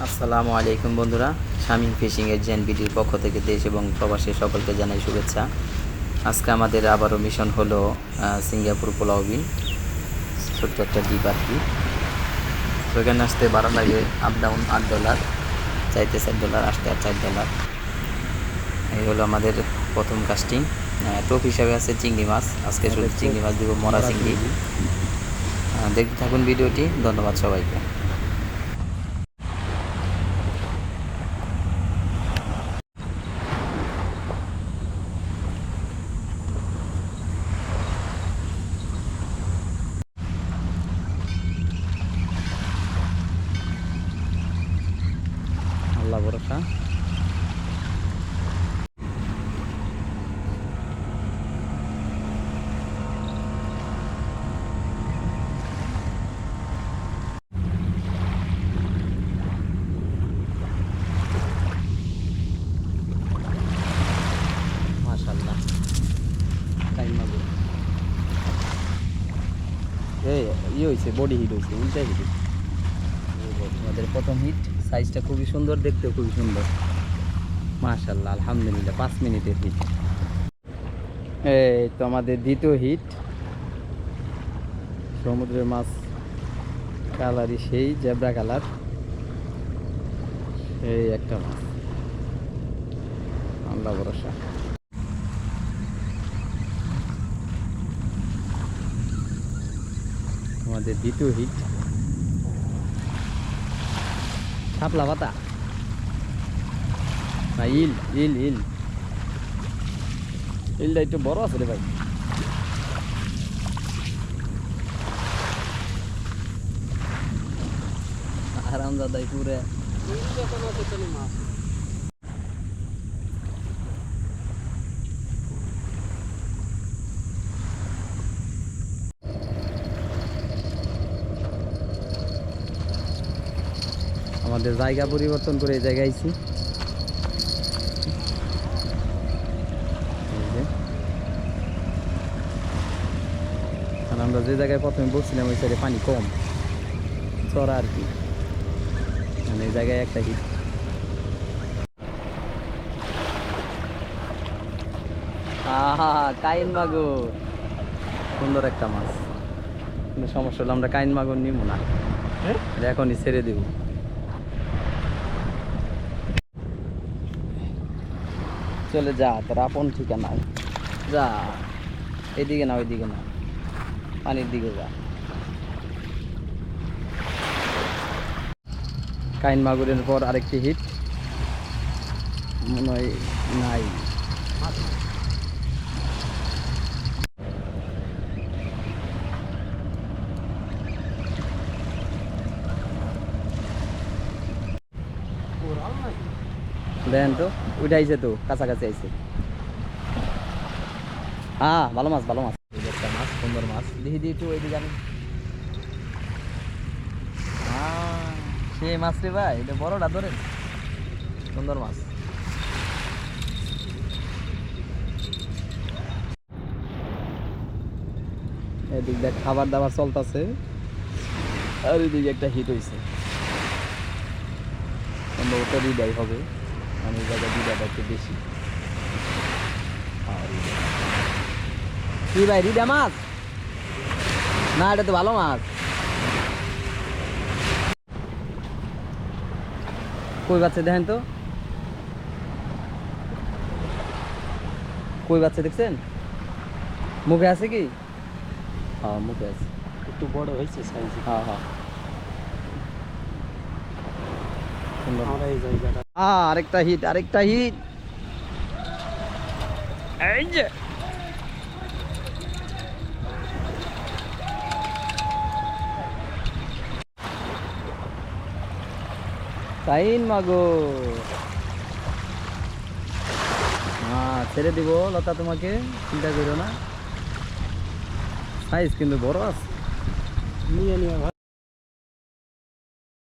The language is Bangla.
আসসালামু আলাইকুম বন্ধুরা, শামীম ফিশিং এজেন্ট বিডির পক্ষ থেকে দেশ এবং প্রবাসী সকলকে জানাই শুভেচ্ছা। আজকে আমাদের আবারও মিশন হলো সিঙ্গাপুর পোলাও বিল, ছোট্ট একটা দ্বীপ আর কি। তো এখানে আসতে ভাড়া লাগে আপ ডাউন $8, চাইতে $4, আসতে আর $4। এই হলো আমাদের প্রথম কাস্টিং। টোপ হিসাবে আছে চিংড়ি মাছ, আজকে শুধু চিংড়ি মাছ দিব, মরা চিংড়ি। দেখতে থাকুন ভিডিওটি, ধন্যবাদ সবাইকে। আল্লাহ ভরসা। মাশাআল্লাহ, টাইম মাগুর হয়েছে, বডি হিট হয়েছে, উল্টাই হিট হয়েছে। আমাদের প্রথম হিট, সাইজটা খুবই সুন্দর, দেখতেও খুবই সুন্দর। মাশাআল্লাহ, আলহামদুলিল্লাহ, 5 মিনিটের হিট। এই তো আমাদের দ্বিতীয় হিট। সমুদ্রের মাছ কালারই সেই জেব্রা কালার, এই একটা মাছ, আল্লাহ ভরসা। আমাদের দ্বিতীয় হিট, শাপলা পাতা না, ইল ইল ইল ইলটা একটু বড় আছে রে ভাই। আরামদাদাই পুরে মাছ। আমাদের জায়গা পরিবর্তন করে এই জায়গায় আইছি। আর আমরা যে জায়গায় প্রথমে বসছিলাম ওই সাইডে পানি কম, চড়া আর কি। মানে এই জায়গায় একটা হিট। আহা, কাইন মাগুর, সুন্দর একটা মাছ। কিন্তু সমস্যা হলো আমরা কাইন মাগুর নিব না, এটা এখনই ছেড়ে দেব। চলে যা, তোর আপন ঠিকানা যা, এদিকে না ওইদিকে না, পানির দিকে যা। কাইন মাগুরের পর আরেকটি হিট মনে হয় নাই। দেখেন তো, ওইটা আইছে তো, কাছাকাছি আইছে। হ্যাঁ, ভালো মাছ, ভালো মাছ, একটা মাছ, সুন্দর মাছ। দেখি দিই একটু ওইদিকে আমি। হ্যাঁ, সে মাছ রে ভাই, এটা বড়টা ধরে, সুন্দর মাছ। এদিক দেখ খাবার দাবার চলতেছে, আর এদিকে একটা হিট হয়েছে, সম্ভবত হৃদয় হবে, মানে এই জায়গায় হৃদয়টা একটু বেশি। কি ভাই, হৃদয় মাছ না, এটা তো ভালো মাছ। কই বাচ্চা দেখেন তো, কই বাচ্চা দেখছেন? মুখে আছে কি? হ্যাঁ, মুখে আছে, একটু বড় হয়েছে সাইজ। হ্যাঁ হ্যাঁ, সুন্দর। আমরা এই জায়গাটা আরেকটা হিট, আরেকটা হিট, এই যে কাইন মাগুর। হ্যাঁ, ছেড়ে দিব লতা, তোমাকে চিন্তা করো না, সাইজ কিন্তু বড় আছে। নিয়ে নিয়ে